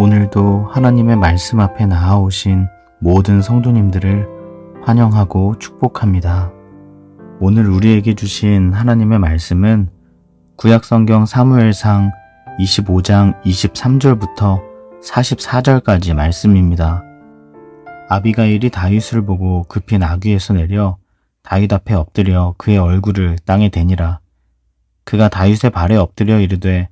오늘도 하나님의 말씀 앞에 나아오신 모든 성도님들을 환영하고 축복합니다. 오늘 우리에게 주신 하나님의 말씀은 구약성경 사무엘상 25장 23절부터 44절까지 말씀입니다. 아비가일이 다윗을 보고 급히 나귀에서 내려 다윗 앞에 엎드려 그의 얼굴을 땅에 대니라. 그가 다윗의 발에 엎드려 이르되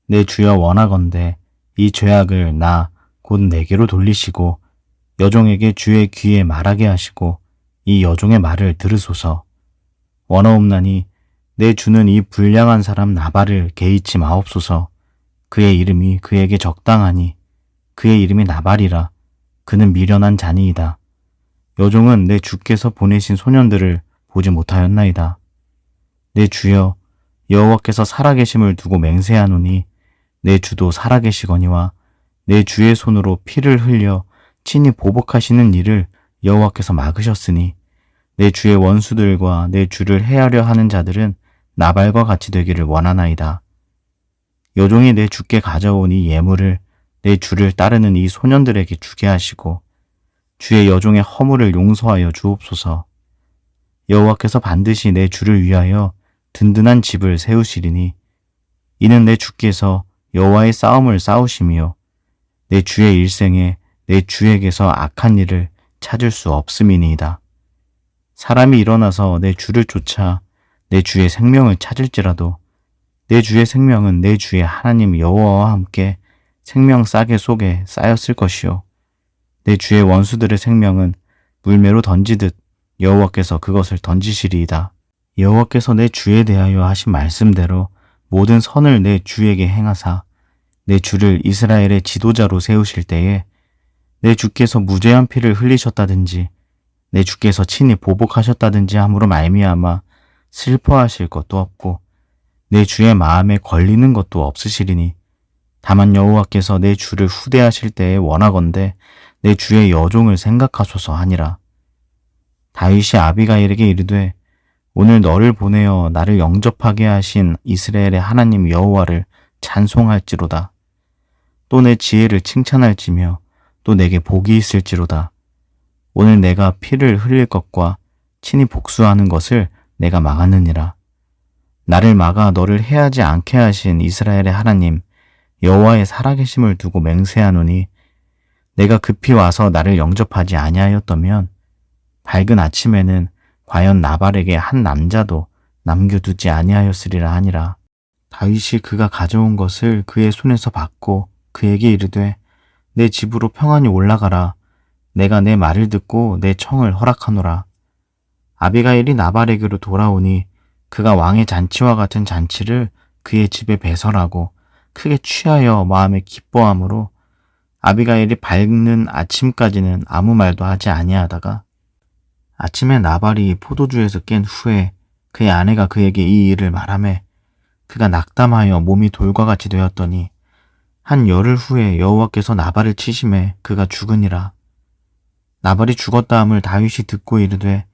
내 주여 원하건대 이 죄악을 나 곧 내게로 돌리시고 여종에게 주의 귀에 말하게 하시고 이 여종의 말을 들으소서. 원하옵나니 내 주는 이 불량한 사람 나발을 개의치 마옵소서. 그의 이름이 그에게 적당하니 그의 이름이 나발이라. 그는 미련한 자니이다. 여종은 내 주께서 보내신 소년들을 보지 못하였나이다. 내 주여 여호와께서 살아계심을 두고 맹세하노니 내 주도 살아계시거니와 내 주의 손으로 피를 흘려 친히 보복하시는 일을 여호와께서 막으셨으니 내 주의 원수들과 내 주를 해하려 하는 자들은 나발과 같이 되기를 원하나이다. 여종이 내 주께 가져온 이 예물을 내 주를 따르는 이 소년들에게 주게 하시고 주의 여종의 허물을 용서하여 주옵소서. 여호와께서 반드시 내 주를 위하여 든든한 집을 세우시리니 이는 내 주께서 여호와의 싸움을 싸우시며 내 주의 일생에 내 주에게서 악한 일을 찾을 수 없음이니이다. 사람이 일어나서 내 주를 쫓아 내 주의 생명을 찾을지라도 내 주의 생명은 내 주의 하나님 여호와와 함께 생명 싸개 속에 쌓였을 것이요 내 주의 원수들의 생명은 물매로 던지듯 여호와께서 그것을 던지시리이다. 여호와께서 내 주에 대하여 하신 말씀대로 모든 선을 내 주에게 행하사 내 주를 이스라엘의 지도자로 세우실 때에 내 주께서 무죄한 피를 흘리셨다든지 내 주께서 친히 보복하셨다든지 함으로 말미암아 슬퍼하실 것도 없고 내 주의 마음에 걸리는 것도 없으시리니 다만 여호와께서 내 주를 후대하실 때에 원하건대 내 주의 여종을 생각하소서 하니라. 다윗이 아비가일에게 이르되 오늘 너를 보내어 나를 영접하게 하신 이스라엘의 하나님 여호와를 찬송할지로다. 또 내 지혜를 칭찬할지며 또 내게 복이 있을지로다. 오늘 내가 피를 흘릴 것과 친히 복수하는 것을 내가 막았느니라. 나를 막아 너를 해하지 않게 하신 이스라엘의 하나님 여호와의 살아계심을 두고 맹세하노니 내가 급히 와서 나를 영접하지 아니하였다면 밝은 아침에는 과연 나발에게 한 남자도 남겨두지 아니하였으리라 하니라. 다윗이 그가 가져온 것을 그의 손에서 받고 그에게 이르되 내 집으로 평안히 올라가라. 내가 내 말을 듣고 내 청을 허락하노라. 아비가일이 나발에게로 돌아오니 그가 왕의 잔치와 같은 잔치를 그의 집에 배설하고 크게 취하여 마음에 기뻐함으로 아비가일이 밝는 아침까지는 아무 말도 하지 아니하다가 아침에 나발이 포도주에서 깬 후에 그의 아내가 그에게 이 일을 말하매 그가 낙담하여 몸이 돌과 같이 되었더니 한 열흘 후에 여호와께서 나발을 치심해 그가 죽으니라. 나발이 죽었다 함을 다윗이 듣고 이르되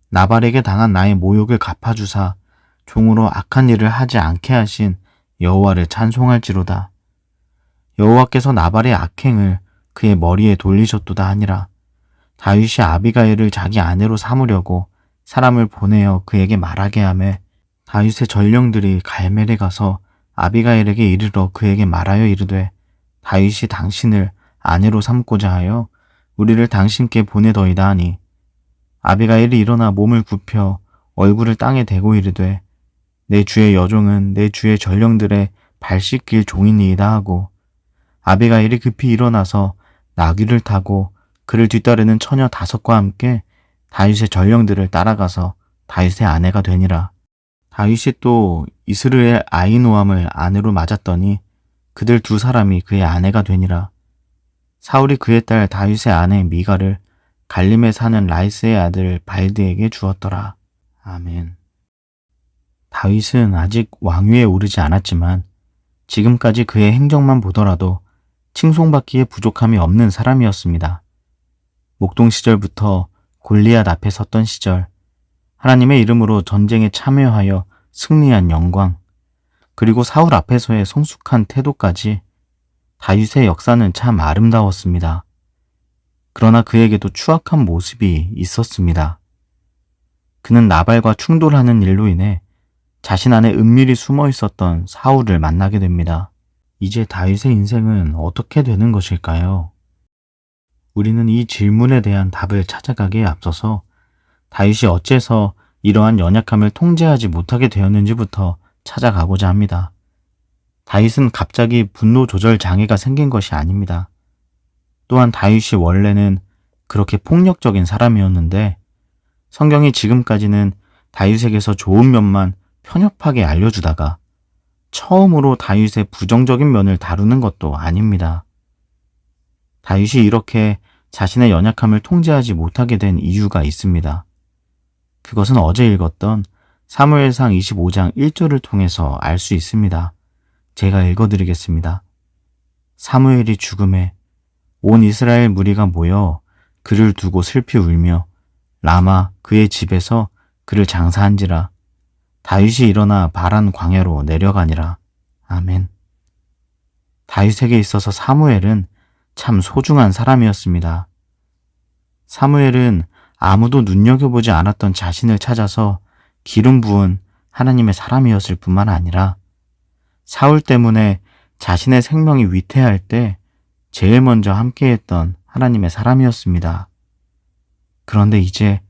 나발에게 당한 나의 모욕을 갚아주사 종으로 악한 일을 하지 않게 하신 여호와를 찬송할지로다. 여호와께서 나발의 악행을 그의 머리에 돌리셨도다 하니라. 다윗이 아비가일을 자기 아내로 삼으려고 사람을 보내어 그에게 말하게 하매 다윗의 전령들이 갈멜에 가서 아비가일에게 이르러 그에게 말하여 이르되 다윗이 당신을 아내로 삼고자 하여 우리를 당신께 보내더이다 하니 아비가일이 일어나 몸을 굽혀 얼굴을 땅에 대고 이르되 내 주의 여종은 내 주의 전령들의 발 씻길 종이니이다 하고 아비가일이 급히 일어나서 나귀를 타고 그를 뒤따르는 처녀 5과 함께 다윗의 전령들을 따라가서 다윗의 아내가 되니라. 다윗이 또 이스르엘 아히노함을 아내로 맞았더니 그들 2사람이 그의 아내가 되니라. 사울이 그의 딸 다윗의 아내 미가를 갈림에 사는 라이스의 아들 발드에게 주었더라. 아멘. 다윗은 아직 왕위에 오르지 않았지만 지금까지 그의 행적만 보더라도 칭송받기에 부족함이 없는 사람이었습니다. 목동 시절부터 골리앗 앞에 섰던 시절, 하나님의 이름으로 전쟁에 참여하여 승리한 영광, 그리고 사울 앞에서의 성숙한 태도까지 다윗의 역사는 참 아름다웠습니다. 그러나 그에게도 추악한 모습이 있었습니다. 그는 나발과 충돌하는 일로 인해 자신 안에 은밀히 숨어 있었던 사울을 만나게 됩니다. 이제 다윗의 인생은 어떻게 되는 것일까요? 우리는 이 질문에 대한 답을 찾아가기에 앞서서 다윗이 어째서 이러한 연약함을 통제하지 못하게 되었는지부터 찾아가고자 합니다. 다윗은 갑자기 분노 조절 장애가 생긴 것이 아닙니다. 또한 다윗이 원래는 그렇게 폭력적인 사람이었는데 성경이 지금까지는 다윗에게서 좋은 면만 편협하게 알려주다가 처음으로 다윗의 부정적인 면을 다루는 것도 아닙니다. 다윗이 이렇게 자신의 연약함을 통제하지 못하게 된 이유가 있습니다. 그것은 어제 읽었던 사무엘상 25장 1절을 통해서 알 수 있습니다. 제가 읽어드리겠습니다. 사무엘이 죽음에 온 이스라엘 무리가 모여 그를 두고 슬피 울며 라마 그의 집에서 그를 장사한지라. 다윗이 일어나 바란 광야로 내려가니라. 아멘. 다윗에게 있어서 사무엘은 참 소중한 사람이었습니다. 사무엘은 아무도 눈여겨보지 않았던 자신을 찾아서 기름 부은 하나님의 사람이었을 뿐만 아니라 사울 때문에 자신의 생명이 위태할 때 제일 먼저 함께했던 하나님의 사람이었습니다. 그런데 이제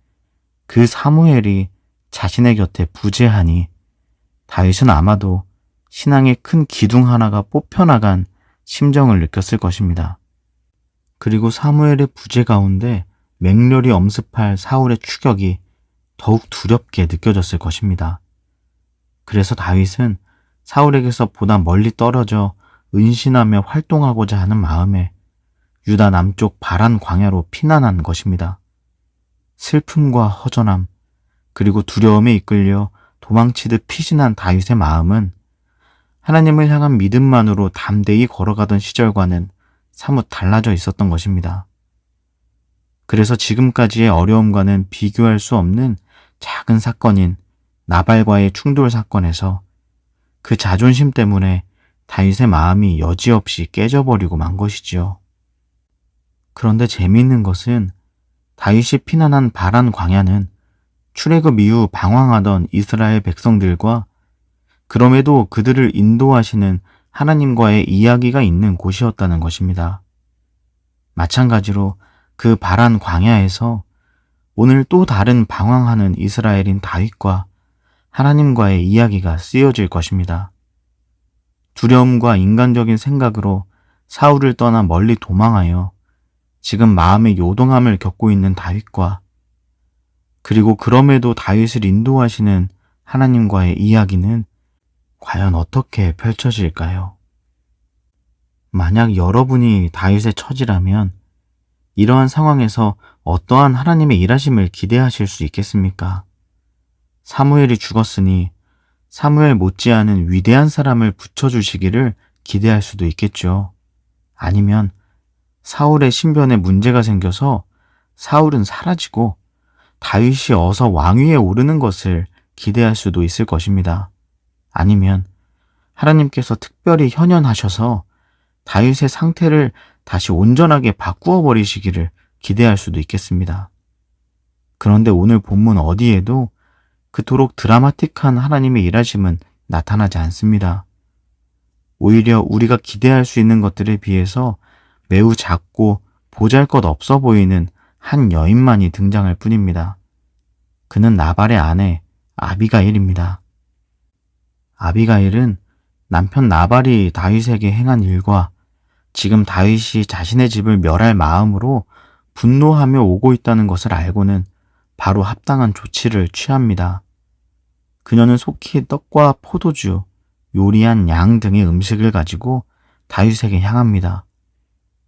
그 사무엘이 자신의 곁에 부재하니 다윗은 아마도 신앙의 큰 기둥 하나가 뽑혀나간 심정을 느꼈을 것입니다. 그리고 사무엘의 부재 가운데 맹렬히 엄습할 사울의 추격이 더욱 두렵게 느껴졌을 것입니다. 그래서 다윗은 사울에게서 보다 멀리 떨어져 은신하며 활동하고자 하는 마음에 유다 남쪽 바란 광야로 피난한 것입니다. 슬픔과 허전함, 그리고 두려움에 이끌려 도망치듯 피신한 다윗의 마음은 하나님을 향한 믿음만으로 담대히 걸어가던 시절과는 사뭇 달라져 있었던 것입니다. 그래서 지금까지의 어려움과는 비교할 수 없는 작은 사건인 나발과의 충돌 사건에서 그 자존심 때문에 다윗의 마음이 여지없이 깨져버리고 만 것이지요. 그런데 재미있는 것은 다윗이 피난한 바란 광야는 출애굽 이후 방황하던 이스라엘 백성들과 그럼에도 그들을 인도하시는 하나님과의 이야기가 있는 곳이었다는 것입니다. 마찬가지로 그 바란 광야에서 오늘 또 다른 방황하는 이스라엘인 다윗과 하나님과의 이야기가 쓰여질 것입니다. 두려움과 인간적인 생각으로 사울을 떠나 멀리 도망하여 지금 마음의 요동함을 겪고 있는 다윗과 그리고 그럼에도 다윗을 인도하시는 하나님과의 이야기는 과연 어떻게 펼쳐질까요? 만약 여러분이 다윗의 처지라면 이러한 상황에서 어떠한 하나님의 일하심을 기대하실 수 있겠습니까? 사무엘이 죽었으니 사무엘 못지않은 위대한 사람을 붙여주시기를 기대할 수도 있겠죠. 아니면 사울의 신변에 문제가 생겨서 사울은 사라지고 다윗이 어서 왕위에 오르는 것을 기대할 수도 있을 것입니다. 아니면 하나님께서 특별히 현현하셔서 다윗의 상태를 다시 온전하게 바꾸어 버리시기를 기대할 수도 있겠습니다. 그런데 오늘 본문 어디에도 그토록 드라마틱한 하나님의 일하심은 나타나지 않습니다. 오히려 우리가 기대할 수 있는 것들에 비해서 매우 작고 보잘것없어 보이는 한 여인만이 등장할 뿐입니다. 그는 나발의 아내 아비가일입니다. 아비가일은 남편 나발이 다윗에게 행한 일과 지금 다윗이 자신의 집을 멸할 마음으로 분노하며 오고 있다는 것을 알고는 바로 합당한 조치를 취합니다. 그녀는 속히 떡과 포도주, 요리한 양 등의 음식을 가지고 다윗에게 향합니다.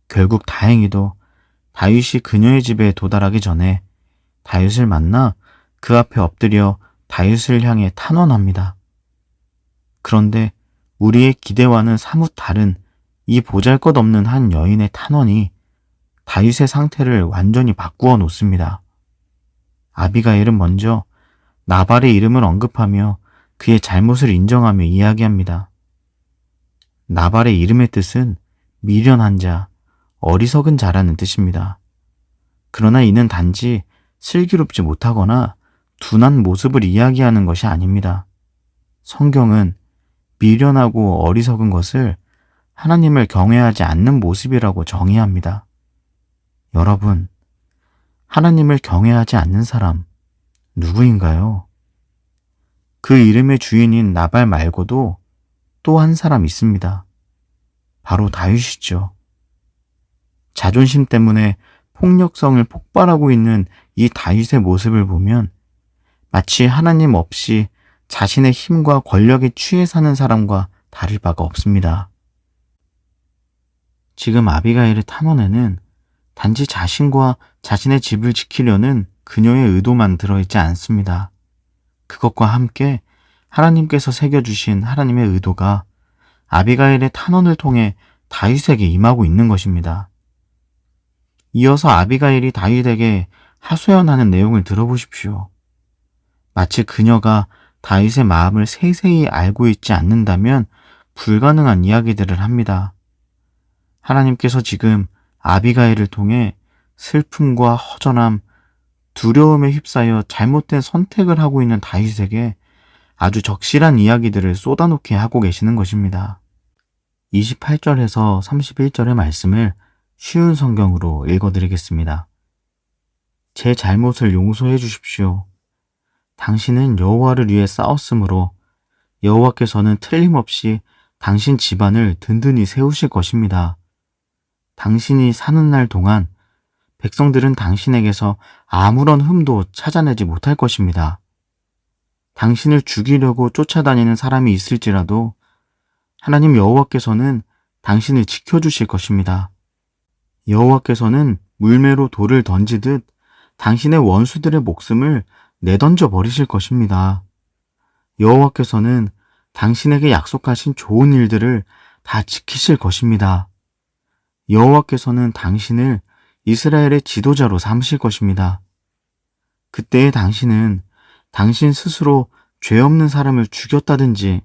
결국 다행히도 다윗이 그녀의 집에 도달하기 전에 다윗을 만나 그 앞에 엎드려 다윗을 향해 탄원합니다. 그런데 우리의 기대와는 사뭇 다른 이 보잘것없는 한 여인의 탄원이 다윗의 상태를 완전히 바꾸어 놓습니다. 아비가일은 먼저 나발의 이름을 언급하며 그의 잘못을 인정하며 이야기합니다. 나발의 이름의 뜻은 미련한 자, 어리석은 자라는 뜻입니다. 그러나 이는 단지 슬기롭지 못하거나 둔한 모습을 이야기하는 것이 아닙니다. 성경은 미련하고 어리석은 것을 하나님을 경외하지 않는 모습이라고 정의합니다. 여러분, 하나님을 경외하지 않는 사람 누구인가요? 그 이름의 주인인 나발 말고도 또 한 사람 있습니다. 바로 다윗이죠. 자존심 때문에 폭력성을 폭발하고 있는 이 다윗의 모습을 보면 마치 하나님 없이 자신의 힘과 권력에 취해 사는 사람과 다를 바가 없습니다. 지금 아비가일의 탄원에는 단지 자신과 자신의 집을 지키려는 그녀의 의도만 들어있지 않습니다. 그것과 함께 하나님께서 새겨주신 하나님의 의도가 아비가일의 탄원을 통해 다윗에게 임하고 있는 것입니다. 이어서 아비가일이 다윗에게 하소연하는 내용을 들어보십시오. 마치 그녀가 다윗의 마음을 세세히 알고 있지 않는다면 불가능한 이야기들을 합니다. 하나님께서 지금 아비가일을 통해 슬픔과 허전함, 두려움에 휩싸여 잘못된 선택을 하고 있는 다윗에게 아주 적실한 이야기들을 쏟아놓게 하고 계시는 것입니다. 28절에서 31절의 말씀을 쉬운 성경으로 읽어드리겠습니다. 제 잘못을 용서해 주십시오. 당신은 여호와를 위해 싸웠으므로 여호와께서는 틀림없이 당신 집안을 든든히 세우실 것입니다. 당신이 사는 날 동안 백성들은 당신에게서 아무런 흠도 찾아내지 못할 것입니다. 당신을 죽이려고 쫓아다니는 사람이 있을지라도 하나님 여호와께서는 당신을 지켜주실 것입니다. 여호와께서는 물매로 돌을 던지듯 당신의 원수들의 목숨을 내던져 버리실 것입니다. 여호와께서는 당신에게 약속하신 좋은 일들을 다 지키실 것입니다. 여호와께서는 당신을 이스라엘의 지도자로 삼으실 것입니다. 그때의 당신은 당신 스스로 죄 없는 사람을 죽였다든지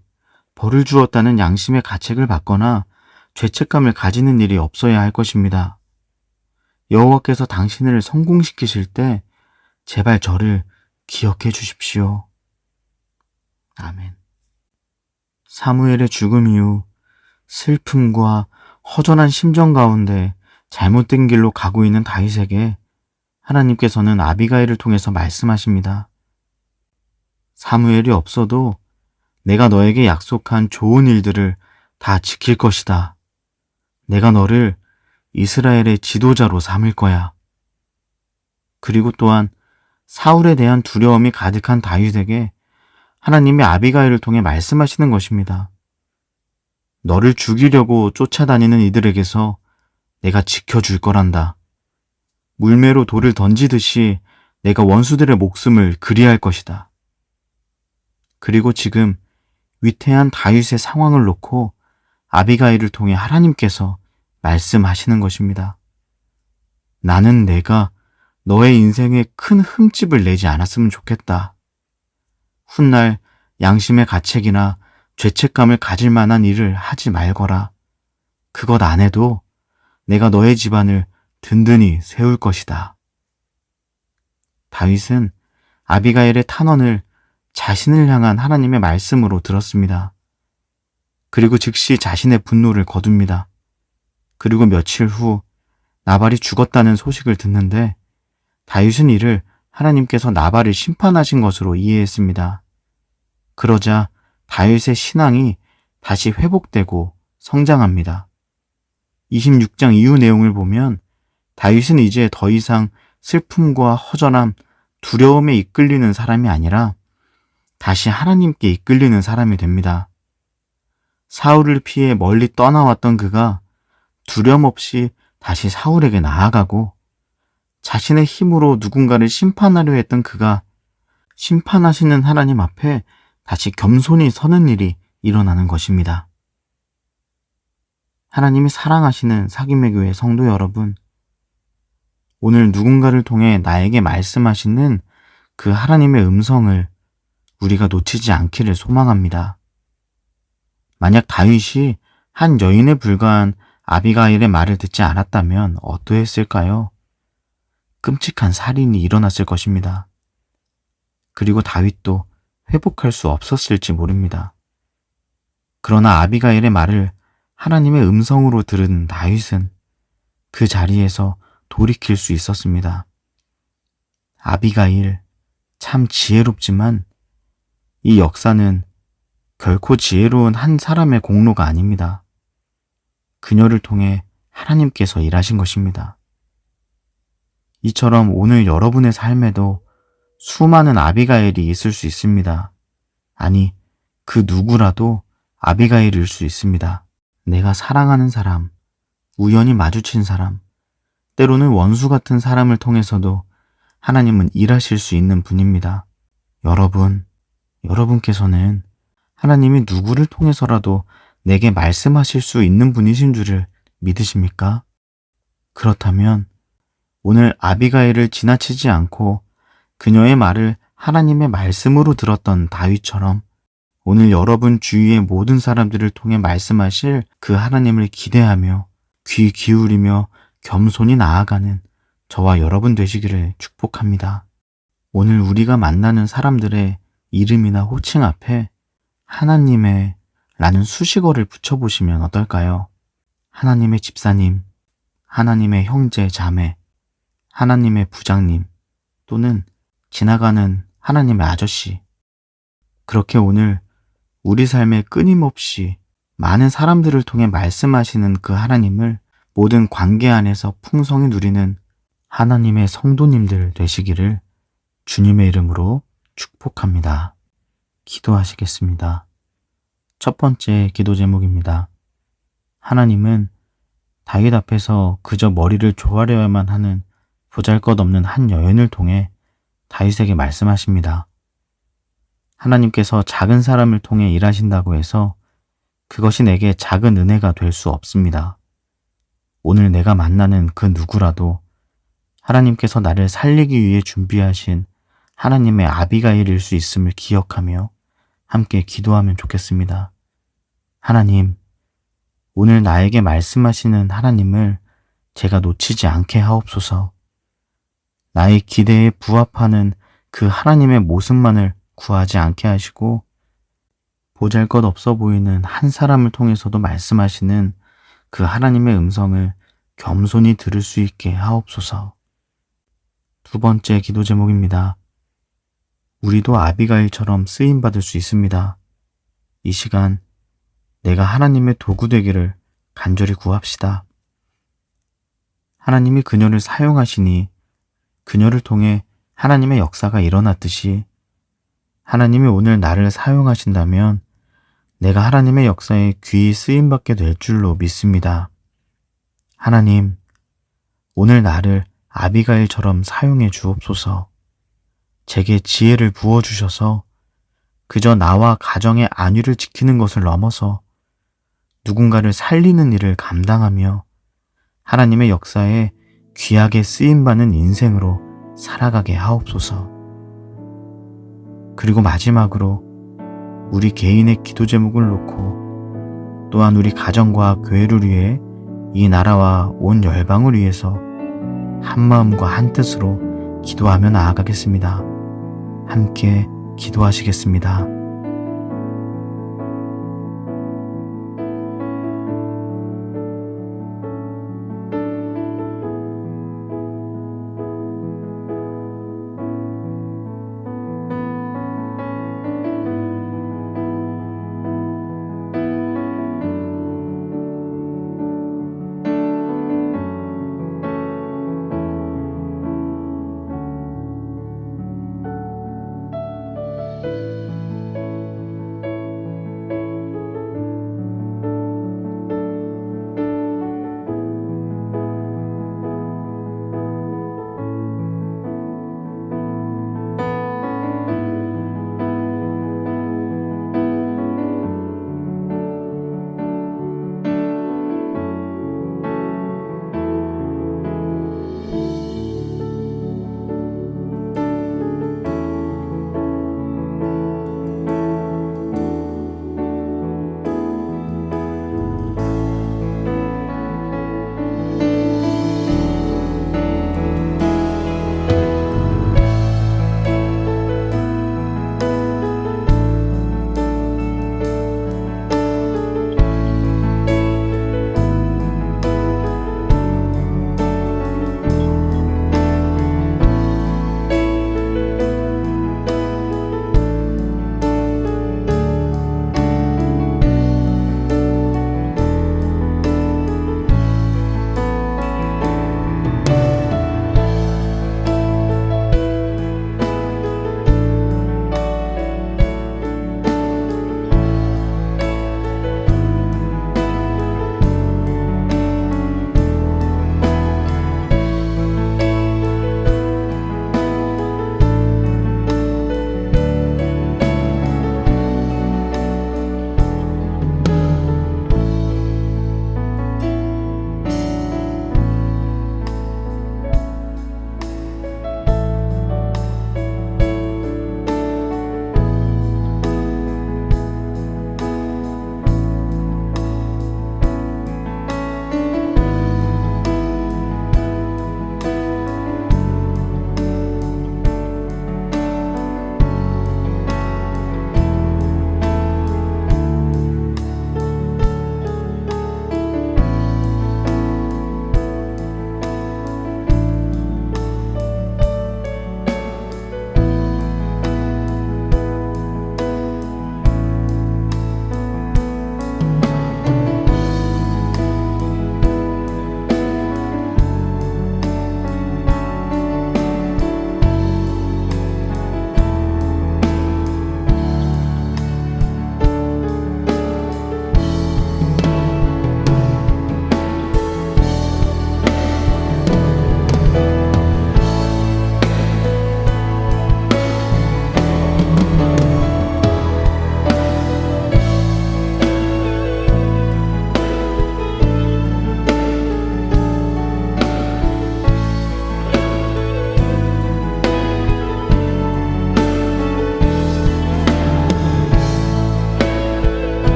벌을 주었다는 양심의 가책을 받거나 죄책감을 가지는 일이 없어야 할 것입니다. 여호와께서 당신을 성공시키실 때 제발 저를 기억해 주십시오. 아멘. 사무엘의 죽음 이후 슬픔과 허전한 심정 가운데 잘못된 길로 가고 있는 다윗에게 하나님께서는 아비가일을 통해서 말씀하십니다. 사무엘이 없어도 내가 너에게 약속한 좋은 일들을 다 지킬 것이다. 내가 너를 이스라엘의 지도자로 삼을 거야. 그리고 또한 사울에 대한 두려움이 가득한 다윗에게 하나님이 아비가일을 통해 말씀하시는 것입니다. 너를 죽이려고 쫓아다니는 이들에게서 내가 지켜줄 거란다. 물매로 돌을 던지듯이 내가 원수들의 목숨을 그리할 것이다. 그리고 지금 위태한 다윗의 상황을 놓고 아비가일을 통해 하나님께서 말씀하시는 것입니다. 나는 내가 너의 인생에 큰 흠집을 내지 않았으면 좋겠다. 훗날 양심의 가책이나 죄책감을 가질 만한 일을 하지 말거라. 그것 안 해도 내가 너의 집안을 든든히 세울 것이다. 다윗은 아비가일의 탄원을 자신을 향한 하나님의 말씀으로 들었습니다. 그리고 즉시 자신의 분노를 거둡니다. 그리고 며칠 후 나발이 죽었다는 소식을 듣는데 다윗은 이를 하나님께서 나발을 심판하신 것으로 이해했습니다. 그러자 다윗의 신앙이 다시 회복되고 성장합니다. 26장 이후 내용을 보면 다윗은 이제 더 이상 슬픔과 허전함, 두려움에 이끌리는 사람이 아니라 다시 하나님께 이끌리는 사람이 됩니다. 사울을 피해 멀리 떠나왔던 그가 두려움 없이 다시 사울에게 나아가고 자신의 힘으로 누군가를 심판하려 했던 그가 심판하시는 하나님 앞에 다시 겸손히 서는 일이 일어나는 것입니다. 하나님이 사랑하시는 사김의 교회 성도 여러분, 오늘 누군가를 통해 나에게 말씀하시는 그 하나님의 음성을 우리가 놓치지 않기를 소망합니다. 만약 다윗이 한 여인에 불과한 아비가일의 말을 듣지 않았다면 어떠했을까요? 끔찍한 살인이 일어났을 것입니다. 그리고 다윗도 회복할 수 없었을지 모릅니다. 그러나 아비가일의 말을 하나님의 음성으로 들은 다윗은 그 자리에서 돌이킬 수 있었습니다. 아비가일, 참 지혜롭지만 이 역사는 결코 지혜로운 한 사람의 공로가 아닙니다. 그녀를 통해 하나님께서 일하신 것입니다. 이처럼 오늘 여러분의 삶에도 수많은 아비가일이 있을 수 있습니다. 아니, 그 누구라도 아비가일일 수 있습니다. 내가 사랑하는 사람, 우연히 마주친 사람, 때로는 원수 같은 사람을 통해서도 하나님은 일하실 수 있는 분입니다. 여러분께서는 하나님이 누구를 통해서라도 내게 말씀하실 수 있는 분이신 줄을 믿으십니까? 그렇다면 오늘 아비가일을 지나치지 않고 그녀의 말을 하나님의 말씀으로 들었던 다윗처럼 오늘 여러분 주위의 모든 사람들을 통해 말씀하실 그 하나님을 기대하며 귀 기울이며 겸손히 나아가는 저와 여러분 되시기를 축복합니다. 오늘 우리가 만나는 사람들의 이름이나 호칭 앞에 하나님의 라는 수식어를 붙여보시면 어떨까요? 하나님의 집사님, 하나님의 형제, 자매, 하나님의 부장님, 또는 지나가는 하나님의 아저씨. 그렇게 오늘 우리 삶에 끊임없이 많은 사람들을 통해 말씀하시는 그 하나님을 모든 관계 안에서 풍성히 누리는 하나님의 성도님들 되시기를 주님의 이름으로 축복합니다. 기도하시겠습니다. 첫 번째 기도 제목입니다. 하나님은 다윗 앞에서 그저 머리를 조아려야만 하는 보잘것없는 한 여인을 통해 다윗에게 말씀하십니다. 하나님께서 작은 사람을 통해 일하신다고 해서 그것이 내게 작은 은혜가 될 수 없습니다. 오늘 내가 만나는 그 누구라도 하나님께서 나를 살리기 위해 준비하신 하나님의 아비가일일 수 있음을 기억하며 함께 기도하면 좋겠습니다. 하나님, 오늘 나에게 말씀하시는 하나님을 제가 놓치지 않게 하옵소서. 나의 기대에 부합하는 그 하나님의 모습만을 구하지 않게 하시고 보잘것없어 보이는 한 사람을 통해서도 말씀하시는 그 하나님의 음성을 겸손히 들을 수 있게 하옵소서. 두 번째 기도 제목입니다. 우리도 아비가일처럼 쓰임받을 수 있습니다. 이 시간 내가 하나님의 도구 되기를 간절히 구합시다. 하나님이 그녀를 사용하시니 그녀를 통해 하나님의 역사가 일어났듯이 하나님이 오늘 나를 사용하신다면 내가 하나님의 역사에 귀히 쓰임받게 될 줄로 믿습니다. 하나님, 오늘 나를 아비가일처럼 사용해 주옵소서. 제게 지혜를 부어주셔서 그저 나와 가정의 안위를 지키는 것을 넘어서 누군가를 살리는 일을 감당하며 하나님의 역사에 귀하게 쓰임받는 인생으로 살아가게 하옵소서. 그리고 마지막으로 우리 개인의 기도 제목을 놓고 또한 우리 가정과 교회를 위해 이 나라와 온 열방을 위해서 한 마음과 한 뜻으로 기도하며 나아가겠습니다. 함께 기도하시겠습니다.